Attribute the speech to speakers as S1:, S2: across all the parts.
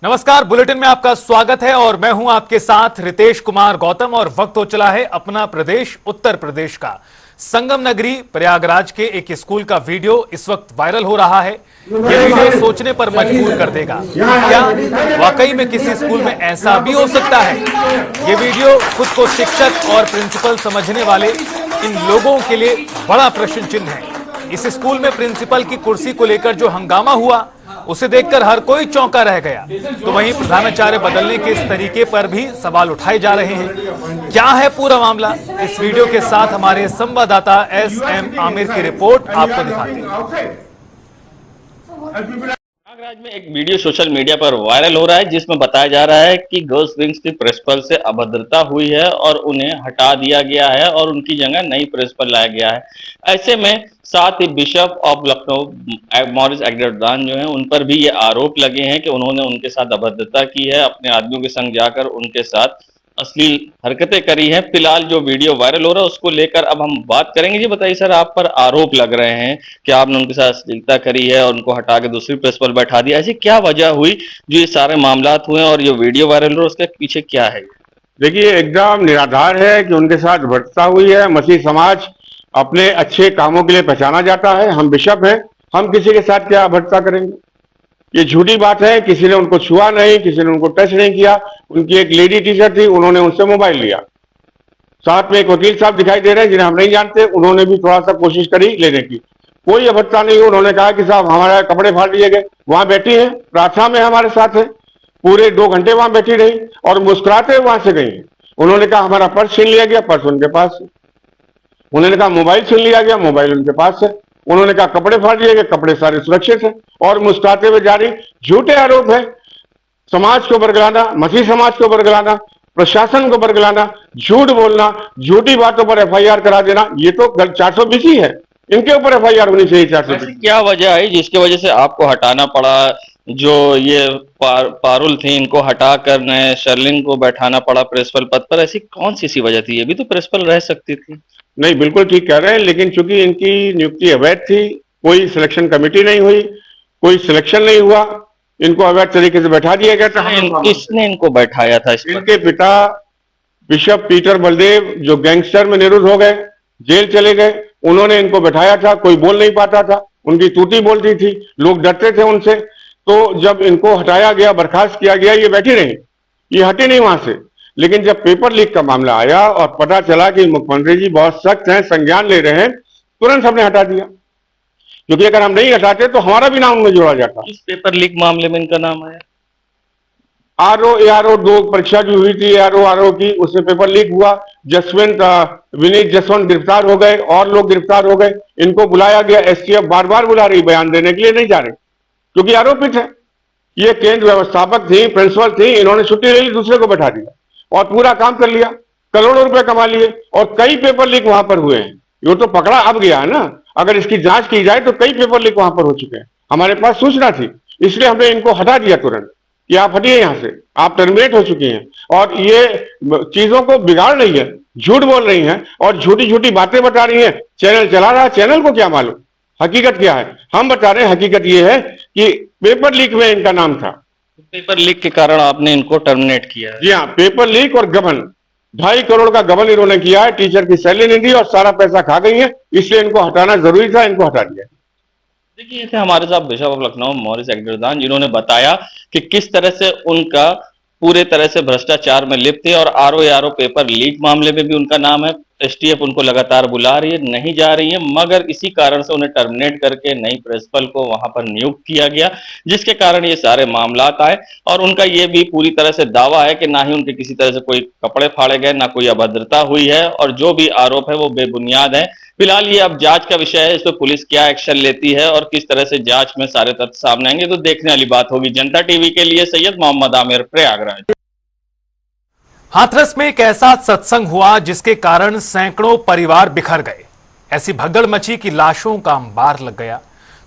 S1: नमस्कार, बुलेटिन में आपका स्वागत है और मैं हूं आपके साथ रितेश कुमार गौतम। और वक्त हो चला है अपना प्रदेश उत्तर प्रदेश का। संगम नगरी प्रयागराज के एक स्कूल का वीडियो इस वक्त वायरल हो रहा है। यह वीडियो सोचने पर मजबूर कर देगा। क्या वाकई में किसी स्कूल में ऐसा भी हो सकता है? यह वीडियो खुद को शिक्षक और प्रिंसिपल समझने वाले इन लोगों के लिए बड़ा प्रश्न चिन्ह है। इस स्कूल में प्रिंसिपल की कुर्सी को लेकर जो हंगामा हुआ उसे देखकर हर कोई चौंका रह गया। तो वहीं प्रधानाचार्य बदलने के इस तरीके पर भी सवाल उठाए जा रहे हैं। क्या है पूरा मामला? इस वीडियो के साथ हमारे संवाददाता एस.एम. आमिर की रिपोर्ट आपको दिखाते हैं।
S2: प्रयागराज में एक वीडियो सोशल मीडिया पर वायरल हो रहा है जिसमें बताया जा रहा है कि गर्ल्स विंग्स की प्रिंसिपल से अभद्रता हुई है और उन्हें हटा दिया गया है और उनकी जगह नई प्रिंसिपल लाया गया है। ऐसे में साथ ही बिशप ऑफ लखनऊ मॉरिस एग्रदान जो है उन पर भी ये आरोप लगे हैं कि उन्होंने उनके साथ अभद्रता की है, अपने आदमियों के संग जाकर उनके साथ अश्लील हरकतें करी हैं। फिलहाल जो वीडियो वायरल हो रहा है उसको लेकर अब हम बात करेंगे। जी बताइए सर, आप पर आरोप लग रहे हैं कि आपने उनके साथ अश्लीलता करी है और उनको हटा के दूसरी प्रिंसिपल बैठा दिया। ऐसी क्या वजह हुई जो ये सारे मामलात हुए और ये वीडियो वायरल हो रहा है उसके पीछे क्या है?
S3: देखिए, एकदम निराधार है कि उनके साथ भ्रष्टता हुई है। मसीह समाज अपने अच्छे कामों के लिए पहचाना जाता है। हम बिशप हैं, हम किसी के साथ क्या भ्रष्टता करेंगे? ये झूठी बात है। किसी ने उनको छुआ नहीं, किसी ने उनको टच नहीं किया। उनकी एक लेडी टीचर थी, उन्होंने उनसे मोबाइल लिया। साथ में एक वकील साहब दिखाई दे रहे हैं जिन्हें हम नहीं जानते, उन्होंने भी थोड़ा सा कोशिश करी लेने की। कोई अभद्रता नहीं। उन्होंने कहा कि साहब हमारे कपड़े फाड़ दिए गए। वहां बैठी है, प्रार्थना में हमारे साथ है, पूरे 2 घंटे वहां बैठी रही और मुस्कुराते हुए वहां से गई। उन्होंने कहा हमारा पर्स छीन लिया गया, पर्स उनके पास है। उन्होंने कहा मोबाइल छीन लिया गया, मोबाइल उनके पास है। उन्होंने कहा कपड़े फाड़ दिए गए, कपड़े सारे सुरक्षित हैं और मुस्कुराते हुए जा रही। झूठे आरोप है। समाज को बरगलाना, मसीह समाज को बरगलाना, प्रशासन को बरगलाना, झूठ बोलना, झूठी बातों पर एफआईआर करा देना, ये तो 420 ही है। इनके ऊपर एफआईआर होनी चाहिए 420।
S2: क्या वजह है जिसकी वजह से आपको हटाना पड़ा? जो ये पारुल थी इनको हटाकर नए शर्लिन को बैठाना पड़ा प्रिंसिपल पद पर। ऐसी कौन सी वजह थी? ये भी तो प्रिंसिपल रह सकती थी।
S3: नहीं, बिल्कुल ठीक कह रहे हैं, लेकिन चूंकि इनकी नियुक्ति अवैध थी, कोई सिलेक्शन कमेटी नहीं हुई, कोई सिलेक्शन नहीं हुआ, इनको अवैध तरीके से बैठा दिया गया था।
S2: किसने इनको बैठाया था?
S3: इनके पिता बिशप पीटर बलदेव जो गैंगस्टर में निरुद्ध हो गए, जेल चले गए, उन्होंने इनको बैठाया था। कोई बोल नहीं पाता था, उनकी तूती बोलती थी, लोग डरते थे उनसे। तो जब इनको हटाया गया, बर्खास्त किया गया, ये बैठी रही, ये हटी नहीं वहां से। लेकिन जब पेपर लीक का मामला आया और पता चला कि मुख्यमंत्री जी बहुत सख्त हैं, संज्ञान ले रहे हैं, तुरंत हमने हटा दिया। क्योंकि अगर हम नहीं हटाते तो हमारा भी नाम उनमें जोड़ा जाता।
S2: इस पेपर लीक मामले में इनका नाम आया।
S3: आरओ एआरओ 2 परीक्षा जो हुई थी आरओ आरओ की, उसमें पेपर लीक हुआ। विनीत जसवंत गिरफ्तार हो गए और लोग गिरफ्तार हो गए। इनको बुलाया गया, एसटीएफ बार बार बुला रही, बयान देने के लिए नहीं जा रहे क्योंकि आरोपित है। ये केंद्र व्यवस्थापक थी, प्रिंसिपल थी, इन्होंने छुट्टी ले ली, दूसरे को बैठा दिया और पूरा काम कर लिया। करोड़ों रुपए कमा लिए और कई पेपर लीक वहां पर हुए हैं। ये तो पकड़ा अब गया है ना। अगर इसकी जांच की जाए तो कई पेपर लीक वहां पर हो चुके हैं। हमारे पास सूचना थी, इसलिए हमने इनको हटा दिया तुरंत कि आप हटिए यहां से, आप टर्मिनेट हो चुके हैं। और ये चीजों को बिगाड़ रही है, झूठ बोल रही हैं और झूठी झूठी बातें बता रही हैं। चैनल चला रहा है, चैनल को क्या मालूम हकीकत क्या है? हम बता रहे हैं हकीकत ये है कि पेपर लीक में इनका नाम था।
S2: पेपर लीक के कारण आपने इनको टर्मिनेट किया है?
S3: जी हाँ, पेपर लीक और गबन, 2.5 करोड़ का गबन इन्होंने किया है। टीचर की सैलरी नहीं दी और सारा पैसा खा गई है, इसलिए इनको हटाना जरूरी था, इनको हटा दिया।
S2: देखिए, थे हमारे साथ बिशप ऑफ लखनऊ मॉरिस एग्रदान जिन्होंने बताया कि किस तरह से उनका पूरे तरह से भ्रष्टाचार में लिप्त है और आरओ पेपर लीक मामले में भी उनका नाम है। एसटीएफ उनको लगातार बुला रही है, नहीं जा रही है, मगर इसी कारण से उन्हें टर्मिनेट करके नई प्रिंसिपल को वहां पर नियुक्त किया गया, जिसके कारण ये सारे मामलात आए। और उनका ये भी पूरी तरह से दावा है कि ना ही उनके किसी तरह से कोई कपड़े फाड़े गए, ना कोई अभद्रता हुई है और जो भी आरोप है वो बेबुनियाद है। फिलहाल ये अब जांच का विषय है, इस पर पुलिस क्या एक्शन लेती है और किस तरह से जांच में सारे तथ्य सामने आएंगे तो देखने वाली बात होगी। जनता टीवी के लिए सैयद मोहम्मद आमिर, प्रयागराज।
S1: हाथरस में एक ऐसा सत्संग हुआ जिसके कारण सैकड़ों परिवार बिखर गए। ऐसी भगदड़ मची कि लाशों का अंबार लग गया।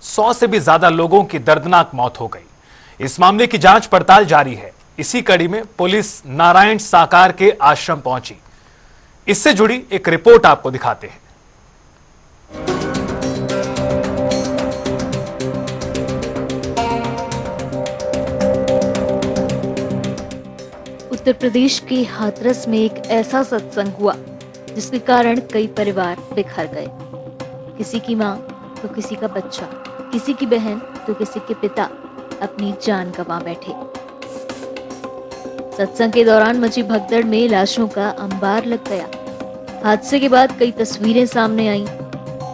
S1: 100 से भी ज्यादा लोगों की दर्दनाक मौत हो गई। इस मामले की जांच पड़ताल जारी है। इसी कड़ी में पुलिस नारायण साकार के आश्रम पहुंची। इससे जुड़ी एक रिपोर्ट आपको दिखाते हैं।
S4: उत्तर प्रदेश के हाथरस में एक ऐसा सत्संग हुआ जिसके कारण कई परिवार बिखर गए। किसी की माँ तो किसी का बच्चा, किसी की बहन तो किसी के पिता अपनी जान गंवा बैठे। सत्संग के दौरान मची भगदड़ में लाशों का अंबार लग गया। हादसे के बाद कई तस्वीरें सामने आईं,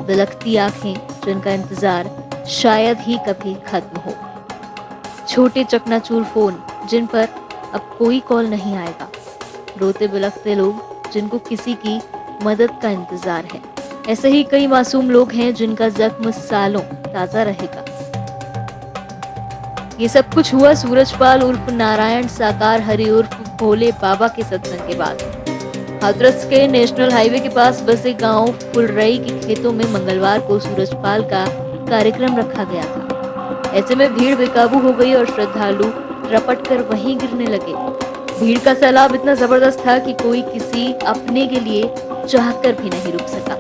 S4: दलकती आंखें जिनका इंतजार शायद ही कभी खत्म हो, छोटे चकनाचूर फोन जिन पर अब कोई कॉल नहीं आएगा, रोते बिलखते लोग जिनको किसी की मदद का इंतजार है। ऐसे ही कई मासूम लोग हैं जिनका जख्म सालों ताजा रहेगा। ये सब कुछ हुआ सूरजपाल उर्फ नारायण साकार हरि उर्फ भोले बाबा के सत्संग के बाद। हाथरस के नेशनल हाईवे के पास बसे गांव फुलरई के खेतों में मंगलवार को सूरजपाल का कार्यक्रम रखा गया था। ऐसे में भीड़ बेकाबू हो गई और श्रद्धालु रपट कर वहीं गिरने लगे। भीड़ का सैलाब इतना जबरदस्त था कि कोई किसी अपने के लिए चाहकर भी नहीं रुक सका।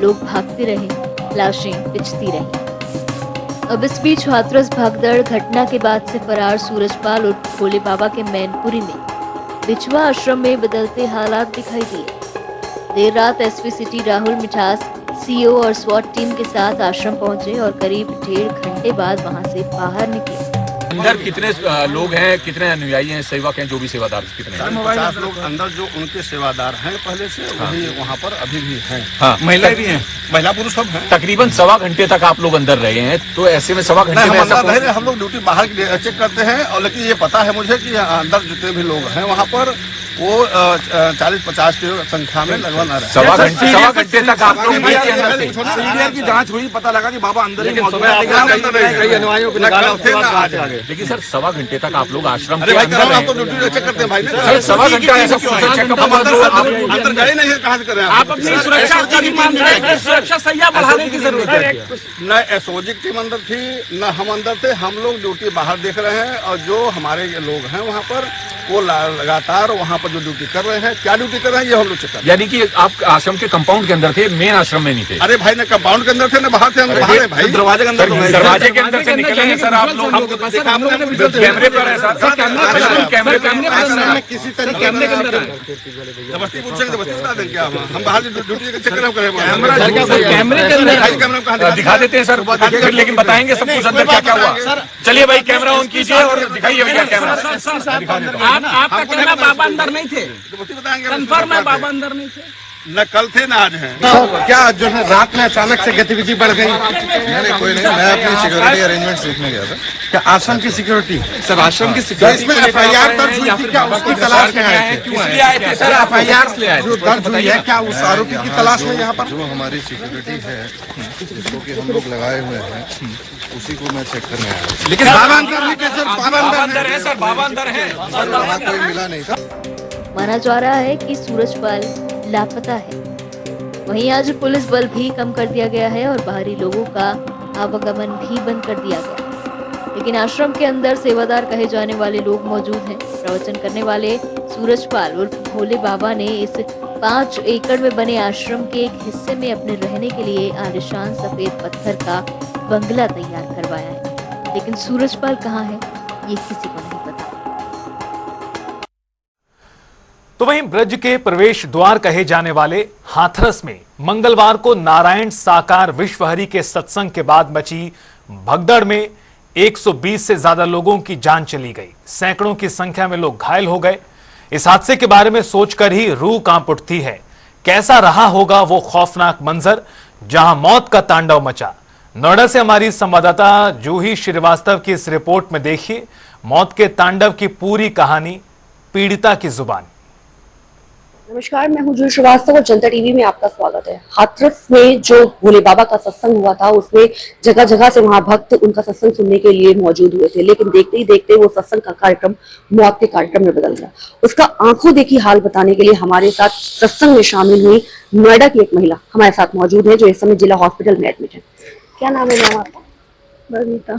S4: लोग भागते रहे, लाशें बिछती रहीं। अब इस बीच हाथरस भागदड़ घटना के बाद से फरार सूरजपाल और भोले बाबा के मैनपुरी में बिछवा आश्रम में बदलते हालात दिखाई दिए। देर रात एसपी सिटी राहुल मिठास सीओ और स्वाट टीम के साथ आश्रम पहुंचे और करीब 1.5 घंटे बाद वहां से बाहर निकले।
S5: अंदर कितने लोग हैं, कितने अनुयायी हैं, सेवक हैं, जो भी सेवादार कितने हैं?
S6: 50 लोग अंदर जो उनके सेवादार हैं पहले से, वही वहाँ पर अभी भी हैं।
S5: हाँ,
S6: महिलाएं भी हैं, महिला पुरुष सब हैं।
S5: तकरीबन 1.25 घंटे तक आप लोग अंदर रहे हैं, तो ऐसे में 1.25 घंटे में ऐसा
S6: नहीं, हम लोग ड्यूटी बाहर की चेक करते हैं, और लेकिन ये पता है मुझे कि अंदर जितने भी लोग हैं वहाँ पर वो 40-50 की संख्या में लगभग न रहे।
S5: 1.25 घंटे तक आप लोग
S6: सीडीआर की जांच हुई, पता लगा कि बाबा अंदर ही मौजूद है।
S5: लेकिन सर 1.25 घंटे तक आप लोग आश्रम
S6: अरे भाई आपको ड्यूटी चेक करते हैं भाई।
S5: सर 1.25 घंटा ऐसा चेकअप
S6: अंदर गए नहीं, कहाँ से करें आप अपनी
S5: सुरक्षा सैया बढ़ाने की जरूरत है।
S6: न एसओजी की टीम अंदर थी, न हम अंदर थे। हम लोग ड्यूटी बाहर देख रहे हैं, और जो हमारे लोग हैं वहाँ पर वो लगातार वहाँ पर जो ड्यूटी कर रहे हैं, क्या ड्यूटी कर रहे हैं ये हम लोग चेक कर रहे हैं।
S5: यानी कि आप आश्रम के कंपाउंड के अंदर थे, मेन आश्रम में नहीं थे?
S6: अरे भाई, न कंपाउंड के अंदर थे न बाहर थे। बाहर है भाई, दरवाजे के अंदर।
S5: दरवाजे के अंदर से निकले हैं सर आप लोग? कैमरे पर है सर, कैमरे
S6: किसी तरीके जबरदस्ती पूछेंगे, जबरदस्ती बता देंगे क्या? हम बाहर ड्यूटी चेक करें,
S5: दिखा देते हैं सर, लेकिन बताएंगे सब कुछ अंदर क्या क्या हुआ। चलिए भाई, कैमरा ऑन कीजिए और दिखाइए भैया कैमरा।
S7: आपका कहना बाबा अंदर नहीं थे? कंफर्म है बाबा अंदर नहीं थे?
S6: न कल थे न आज हैं।
S8: क्या जो है रात में अचानक से गतिविधि बढ़ गई? नहीं, कोई नहीं, मैं अपनी सिक्योरिटी अरेंजमेंट देखने गया था। क्या आश्रम की सिक्योरिटी? सर आश्रम की सिक्योरिटी इसमें एफआईआर दर्ज हुई थी, क्या उसकी तलाश में आए थे?
S5: इसलिए आए थे सर,
S8: एफआईआर जो दर्ज हुई है, क्या उस आरोपी की तलाश में यहाँ पर?
S9: जो हमारी सिक्योरिटी है जिसको कि हम लोग लगाए हुए हैं, उसी को मैं चेक करने आया।
S5: लेकिन
S8: बाबा अंदर नहीं थे सर, बाबा
S5: अंदर है सर, बाबा अंदर है,
S9: वहाँ कोई मिला नहीं था।
S4: माना जा रहा है कि सूरजपाल लापता है। वहीं आज पुलिस बल भी कम कर दिया गया है और बाहरी लोगों का आवागमन भी बंद कर दिया गया। लेकिन आश्रम के अंदर सेवादार कहे जाने वाले लोग मौजूद हैं। प्रवचन करने वाले सूरजपाल उर्फ भोले बाबा ने इस 5 एकड़ में बने आश्रम के एक हिस्से में अपने रहने के लिए आलिशान सफेद पत्थर का बंगला तैयार करवाया है। लेकिन सूरजपाल कहाँ है ये किसी को नहीं पता।
S1: तो वहीं ब्रज के प्रवेश द्वार कहे जाने वाले हाथरस में मंगलवार को नारायण साकार विश्वहरि के सत्संग के बाद मची भगदड़ में 120 से ज्यादा लोगों की जान चली गई। सैकड़ों की संख्या में लोग घायल हो गए। इस हादसे के बारे में सोचकर ही रूह कांप उठती है। कैसा रहा होगा वो खौफनाक मंजर जहां मौत का तांडव मचा। नोएडा से हमारी संवाददाता जूही श्रीवास्तव की इस रिपोर्ट में देखिए मौत के तांडव की पूरी कहानी पीड़िता की जुबान।
S10: नमस्कार, मैं हूं जूही श्रीवास्तव और जनता टीवी में आपका स्वागत है। हाथरस में जो भोले बाबा का सत्संग हुआ था, उसमें जगह जगह से वहां भक्त उनका सत्संग सुनने के लिए मौजूद हुए थे, लेकिन देखते ही देखते वो सत्संग का कार्यक्रम मौत के कार्यक्रम में बदल गया। उसका आंखों देखी हाल बताने के लिए हमारे साथ सत्संग में शामिल हुई नोएडा की एक महिला हमारे साथ मौजूद है, जो इस समय जिला हॉस्पिटल में एडमिट है। क्या नाम है मैम आपका? बबीता।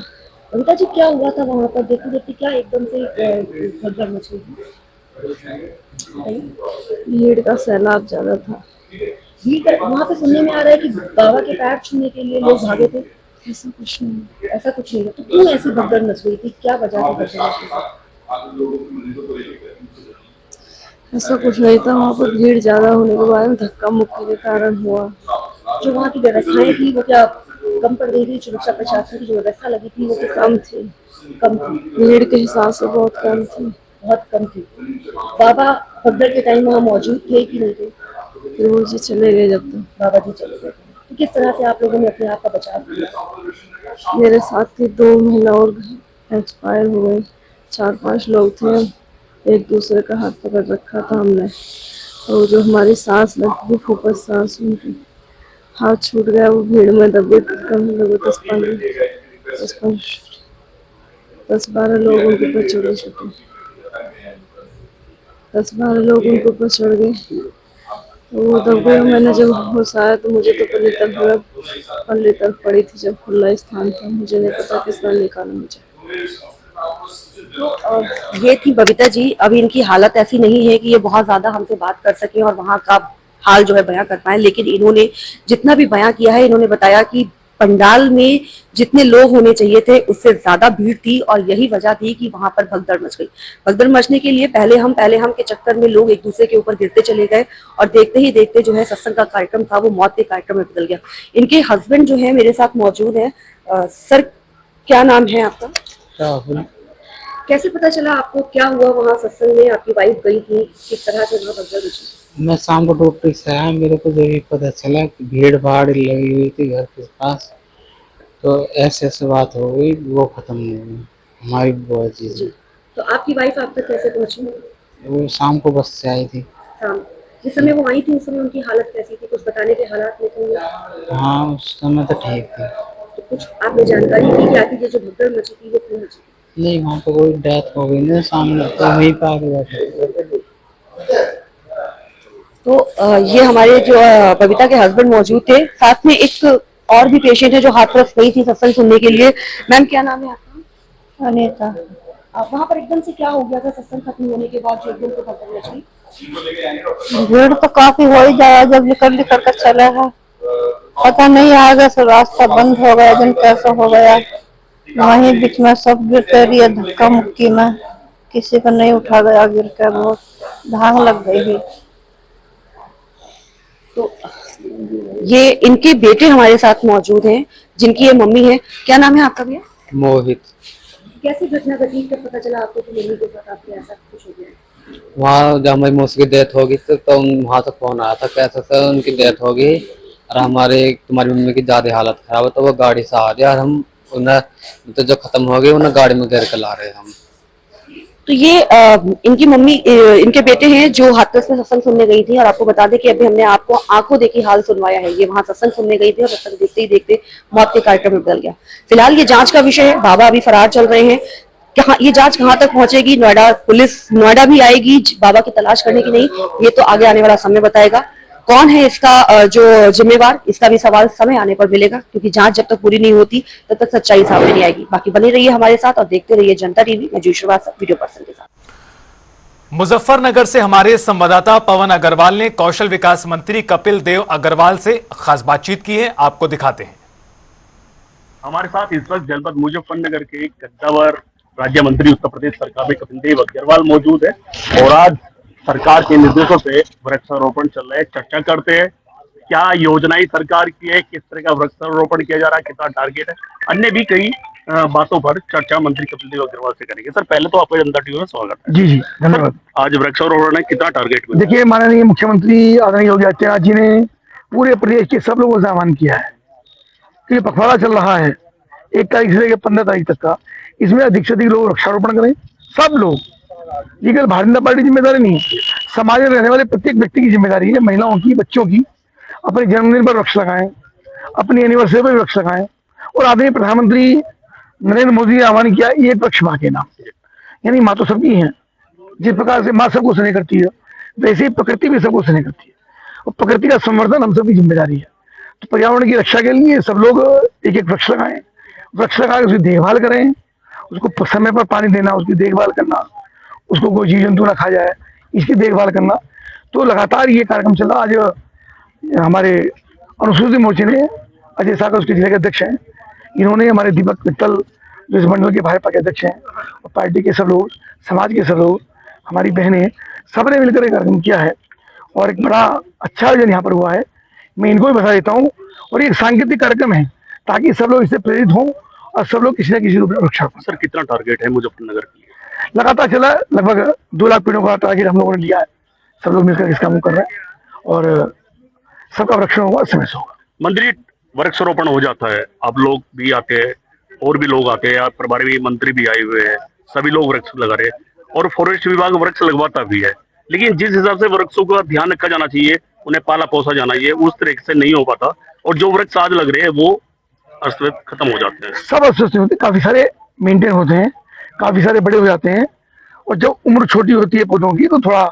S10: बबीता जी, क्या हुआ था वहाँ पर? देखते देखते क्या एकदम से भगदड़ मच गई? भीड़ का सैलाब ज्यादा था। भीड़ वहाँ पे सुनने में आ रहा है कि बाबा के पैर छूने के लिए लोग भागे थे। ऐसा कुछ नहीं, ऐसा कुछ नहीं। तो क्यों ऐसी भगदड़ मच गई थी? क्या वजह थी भगदड़ मचने की?
S11: ऐसा कुछ नहीं था, वहाँ पर भीड़ ज्यादा होने के बाद धक्का मुक्की के कारण हुआ।
S10: जो वहाँ की व्यवस्थाएं थी वो क्या कम पड़ गई थी? सुरक्षा प्रशासन की जो व्यवस्था लगी थी वो क्या
S11: कम थी,
S10: कम थी?
S11: भीड़ के हिसाब से बहुत कम थी।
S10: बहुत कम थी। बाबा भगदड़ के टाइम वहाँ मौजूद थे कि नहीं थे?
S11: गुरु जी चले गए जब तक।
S10: बाबा जी चले गए थे। तो किस तरह से आप लोगों ने अपने आप का बचाव किया?
S11: मेरे साथ थी 2 महिला और एक्सपायर हो गए। 4-5 लोग थे, एक दूसरे का हाथ पकड़ रखा था हमने। और जो हमारी सांस लगती थी, फूफा सांस, उनकी हाथ छूट गया, वो भीड़ में दबे। कम लोग 10-12 लोग उनके ऊपर चढ़े छुटे। 10-12 लोग उनके ऊपर चढ़ गए, वो दब गए। मैंने जब होश आया तो मुझे तो पल्ली तक पड़ी थी, जब खुला स्थान था। मुझे नहीं पता किस तरह निकाला मुझे।
S10: तो ये थी बबीता जी। अभी इनकी हालत ऐसी नहीं है कि ये बहुत ज्यादा हमसे बात कर सके और वहाँ का हाल जो है बयां कर पाए, लेकिन इन्होंने जितना भी बयां किया है, इन्होंने बताया कि पंडाल में जितने लोग होने चाहिए थे उससे ज्यादा भीड़ थी और यही वजह थी कि वहां पर भगदड़ मच गई। भगदड़ मचने के लिए पहले हम के चक्कर में लोग एक दूसरे के ऊपर गिरते चले गए और देखते ही देखते जो है सत्संग का कार्यक्रम था वो मौत के कार्यक्रम में बदल गया। इनके हस्बैंड जो है मेरे साथ मौजूद है। सर, क्या नाम है आपका?
S12: राहुल।
S10: कैसे पता चला आपको? क्या हुआ वहाँ सत्संग में? आपकी वाइफ गई थी, किस तरह से वहाँ भगदड़ मची?
S12: मैं शाम को डॉक्टर से आया, मेरे को जब ये पता चला कि भीड़ भाड़ लगी हुई थी घर के पास, तो ऐसे बात हो गई, वो खत्म हो गई हमारी बुआ जी।
S10: तो आपकी वाइफ आप तक कैसे पहुंची?
S12: वो शाम को बस से आई थी।
S10: शाम जिस समय वो आई थी उस समय उनकी हालत कैसी थी? कुछ बताने के हालात में थी?
S12: हाँ, उस समय तो ठीक थी।
S10: तो कुछ आपने जानकारी की क्या थी? जो भगदड़ मची थी वो क्यों मची?
S12: नहीं, वहाँ पे कोई डेथ हो गई ना सामने, तो वहीं पे आके बैठे।
S10: तो ये हमारे जो बबीता के हस्बैंड मौजूद थे, साथ में एक और भी पेशेंट है जो हाथरस गई थी सत्संग सुनने के लिए। मैम, क्या नाम है आपका?
S11: अनीता।
S10: वहाँ पर एकदम से क्या हो गया था सत्संग खत्म होने के बाद जो एकदम से भगदड़ मची?
S11: भीड़ तो काफी हो ही जाया, जब निकल कर चला है। पता नहीं आगे से रास्ता बंद हो गया, दिन कैसा हो गया। वहीं बीच में सब गिरते रही, धक्का मुक्की में किसी को नहीं उठा गया, गिर कर बहुत धांग लग गई थी।
S10: तो ये इनके बेटे हमारे साथ मौजूद हैं, जिनकी ये मम्मी है। क्या नाम है आपका भैया?
S12: मोहित।
S10: कैसी घटना घटी? कब पता चला आपको कि मम्मी के साथ आपके ऐसा कुछ हो गया?
S12: वहाँ जब हमारी मौसी की डेथ होगी तो वहाँ तक फोन आया था, कैसे सर उनकी डेथ होगी और तुम्हारी मम्मी की ज्यादा हालत खराब है, तो वो गाड़ी से आ रही और हम उन्हें तो जो खत्म हो गई उन्हें गाड़ी में घेर कर ला रहे हैं हम।
S10: तो ये इनकी मम्मी, इनके बेटे हैं जो हाथरस में सत्संग सुनने गई थी। और आपको बता दें कि अभी हमने आपको आंखों देखी हाल सुनवाया है। ये वहां सत्संग सुनने गई थी और सत्संग देखते ही देखते मौत के कार्यक्रम में बदल गया। फिलहाल ये जांच का विषय है। बाबा अभी फरार चल रहे हैं। ये जांच कहाँ तक पहुंचेगी? नोएडा पुलिस नोएडा भी आएगी बाबा की तलाश करने की, नहीं, ये तो आगे आने वाला समय बताएगा। कौन है इसका जो जिम्मेवार, इसका भी सवाल समय आने पर मिलेगा, क्योंकि जांच जब तक पूरी नहीं होती तब तक सच्चाई सामने नहीं आएगी। बाकी बने रहिए हमारे साथ और देखते रहिए जनता टीवी। मैं जूही श्रीवास्तव, वीडियो पर्सन के साथ।
S1: मुजफ्फरनगर से हमारे संवाददाता पवन अग्रवाल ने कौशल विकास मंत्री कपिल देव अग्रवाल से खास बातचीत की है, आपको दिखाते हैं।
S13: हमारे साथ इस वक्त जनपद मुजफ्फरनगर के कद्दावर राज्य मंत्री उत्तर प्रदेश सरकार में कपिल देव अग्रवाल मौजूद है और आज सरकार के निर्देशों पे वृक्षारोपण चल रहा है। चर्चा करते हैं क्या योजनाएं सरकार की है, किस तरह का वृक्षारोपण किया जा रहा है, कितना टारगेट है, अन्य भी कई बातों पर चर्चा मंत्री कपिल देव अग्रवाल से करेंगे। सर, पहले तो आपका जनता टीवी में स्वागत है।
S14: जी धन्यवाद।
S13: आज वृक्षारोपण है, कितना टारगेट में?
S14: देखिए, माननीय मुख्यमंत्री आदरणीय योगी आदित्यनाथ जी ने पूरे प्रदेश के सब लोगों से आह्वान किया है कि पखवाड़ा चल रहा है 1 तारीख से लेकर 15 तारीख तक का, इसमें अधिक से अधिक लोग वृक्षारोपण करें। सब लोग, ये केवल भारतीय जनता पार्टी की जिम्मेदारी नहीं है, समाज में रहने वाले प्रत्येक व्यक्ति की जिम्मेदारी है। महिलाओं की, बच्चों की, अपने जन्मदिन पर वृक्ष लगाएं, अपनी एनिवर्सरी पर वृक्ष लगाएं। और आदरणीय प्रधानमंत्री नरेंद्र मोदी ने आह्वान किया एक वृक्ष माँ के नाम, यानी माँ तो सबकी है। जिस प्रकार से माँ सबको स्नेह करती है, वैसे ही प्रकृति भी सबको स्नेह करती है और प्रकृति का संवर्धन हम सबकी जिम्मेदारी है। तो पर्यावरण की रक्षा के लिए सब लोग एक एक वृक्ष लगाएं, वृक्ष लगाकर उसकी देखभाल करें, उसको समय पर पानी देना, उसकी देखभाल करना, उसको कोई जीव जंतु ना खा जाए, इसकी देखभाल करना। तो लगातार ये कार्यक्रम चल रहा। आज हमारे अनुसूचित मोर्चे ने अजय सागर उसके जिले के अध्यक्ष हैं, इन्होंने हमारे दीपक मित्तल जो इस मंडल के भाजपा के अध्यक्ष हैं और पार्टी के सब लोग, समाज के सब लोग, हमारी बहनें, सबने मिलकर एक कार्यक्रम किया है और एक बड़ा अच्छा आयोजन यहाँ पर हुआ है। मैं इनको भी बता देता हूँ और ये एक सांकेतिक कार्यक्रम है ताकि सब लोग इससे प्रेरित हों और सब लोग किसी न किसी रूप में वृक्षारोपण।
S13: सर कितना टारगेट है मुजफ्फरनगर के लिए?
S14: लगातार चला, लगभग 2 लाख पेड़ों का टारगेट हम लोगों ने लिया है। सब लोग मिलकर इस काम को कर रहे हैं और सबका वृक्षण होगा, समय से होगा।
S13: मंत्री, वृक्षारोपण हो जाता है, आप लोग भी आते हैं और भी लोग आते हैं, प्रभारी मंत्री भी आए हुए हैं, सभी लोग वृक्ष लगा रहे हैं और फॉरेस्ट विभाग वृक्ष लगवाता भी है, लेकिन जिस हिसाब से वृक्षों का ध्यान रखा जाना चाहिए, उन्हें पाला पोसा जाना चाहिए, उस तरीके से नहीं हो पाता और जो वृक्ष आज लग रहे हैं वो अस्त व्यस्त खत्म हो जाते हैं।
S14: सब अस्त व्यस्त होते हैं, काफी सारे मेंटेन होते हैं, काफी सारे बड़े हो जाते हैं और जब उम्र छोटी होती है पौधों की तो थोड़ा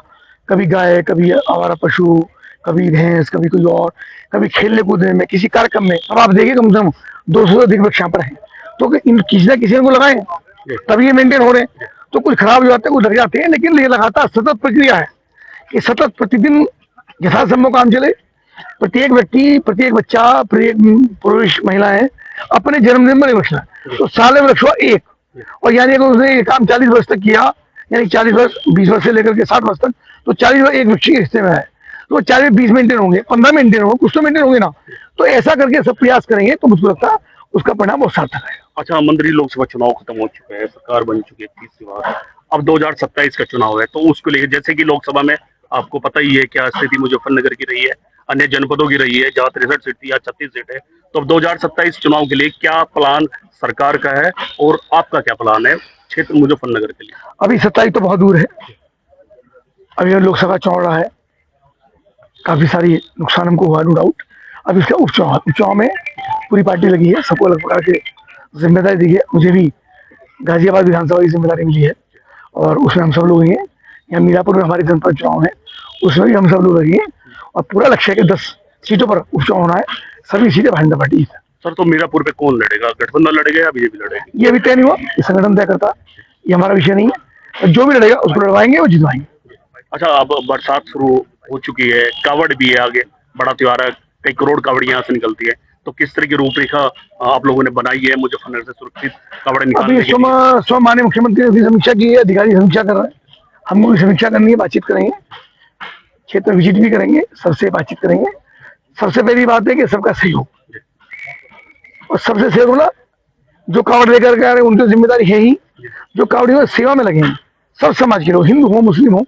S14: कभी गाय, कभी आवारा पशु, कभी भैंस, कभी कोई और, कभी खेलने कूदने में, किसी कार्यक्रम में। अब आप देखिए कम से कम 200 से अधिक वृक्ष यहाँ पर हैं, तो किसी न किसी को लगाएं तभी ये मेंटेन हो रहे हैं। तो कुछ खराब हो जाते हैं, कुछ लग जाते हैं, लेकिन ये लगातार सतत प्रक्रिया है कि सतत प्रतिदिन यथासंभव काम चले। प्रत्येक व्यक्ति, प्रत्येक बच्चा, प्रत्येक पुरुष, महिलाएं अपने जन्मदिन में वृक्ष लगाए तो साल में वृक्ष हुआ एक, और यानी अगर उसने ये काम 40 वर्ष तक किया, यानी 40 वर्ष, 20 वर्ष से लेकर के 60 वर्ष तक, तो 40 वर्ष एक वृक्ष के हिस्से में है, तो 40 20 मेंटेन होंगे, 15 मेंटेन होंगे, कुछ तो मेंटेन होंगे ना। तो ऐसा करके सब प्रयास करेंगे तो मुझको लगता है उसका परिणाम बहुत सार्थक है।
S13: अच्छा मंत्री, लोकसभा चुनाव खत्म हो चुके हैं, सरकार बन चुकी है 30 बार, अब 2027 का चुनाव है, तो उसको लेकर जैसे कि लोकसभा में आपको पता ही है क्या स्थिति मुजफ्फरनगर की रही है, अन्य जनपदों की रही है, जहाँ 63 सीट थी या 36 सीट है, तो अब 2027 चुनाव के लिए क्या प्लान सरकार का है और आपका क्या प्लान है क्षेत्र मुजफ्फरनगर के लिए?
S14: अभी 27 तो बहुत दूर है, अभी लोकसभा चुनाव रहा है, काफी सारी नुकसान हमको हुआ, नो डाउट। अब इसका उपचुनाव में पूरी पार्टी लगी है, सबको अलग प्रकार के जिम्मेदारी दी है। मुझे भी गाजियाबाद विधानसभा की जिम्मेदारी मिली है और उसमें हम सब लोग हैं। यहाँ मीरापुर में हमारे जनपद चुनाव है, उसमें भी हम सब लोग लगे हैं और पूरा लक्ष्य है कि 10 सीटों पर उपचुनाव होना है, सभी सीटें भारतीय जनता पार्टी है।
S13: सर तो मीरापुर पे कौन लड़ेगा, गठबंधन लड़ेगा या बीजेपी लड़ेगी?
S14: ये अभी तय नहीं हुआ, ये संगठन तय करता, ये हमारा विषय नहीं है। जो भी लड़ेगा उसको लड़वाएंगे और जितवाएंगे।
S13: अच्छा, अब बरसात शुरू हो चुकी है, कावड़ भी है, आगे बड़ा त्योहार है, कई करोड़ कावड़ यहाँ से निकलती है, तो किस तरह की रूपरेखा आप लोगों ने बनाई है मुजफ्फरनगर से सुरक्षित कावड़ निकालने के लिए?
S14: अभी माननीय मुख्यमंत्री ने समीक्षा की है, अधिकारी समीक्षा कर रहे हैं, हमको भी समीक्षा करनी है, बातचीत करेंगे, क्षेत्र विजिट भी करेंगे, सबसे बातचीत करेंगे। सबसे पहली बात है कि सबका सहयोग, और सबसे सहयोग होना, जो कावड़ लेकर के आ रहे हैं उनकी जिम्मेदारी है ही, जो कावड़ियों सेवा में लगे हैं, सब समाज के लोग, हिंदू हो मुस्लिम हो,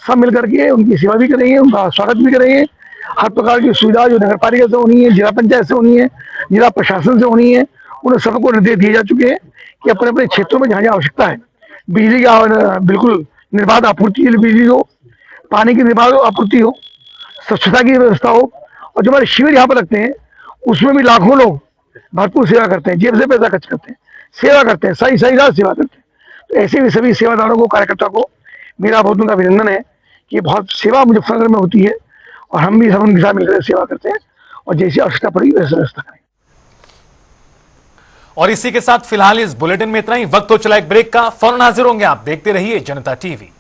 S14: सब मिलकर के उनकी सेवा भी करेंगे, उनका स्वागत भी करेंगे। हर प्रकार की सुविधा जो नगर पालिका से होनी है, जिला पंचायत से होनी है, जिला प्रशासन से होनी है, उन सबको निर्देश दिए जा चुके हैं कि अपने अपने क्षेत्रों में जहाँ जहाँ आवश्यकता है बिजली की बिल्कुल निर्बाध आपूर्ति, बिजली हो, पानी की निर्बाध आपूर्ति हो, स्वच्छता की व्यवस्था हो, और जो हमारे शिविर यहाँ पर लगते हैं उसमें भी लाखों लोग भरपूर सेवा करते हैं, जेब से पैसा खर्च करते हैं, सेवा करते हैं, सही रात सेवा करते हैं। तो ऐसे भी सभी सेवादारों को, कार्यकर्ता को मेरा बहुत उनका अभिनंदन है कि बहुत सेवा मुजफ्फरनगर में होती है और हम भी सब उनके साथ मिलकर सेवा करते हैं और जैसी आवश्यकता पड़ी वैसे व्यवस्था करें।
S1: और इसी के साथ फिलहाल इस बुलेटिन में इतना ही। वक्त हो चला एक ब्रेक का, फौरन हाजिर होंगे आप। देखते रहिए जनता टीवी।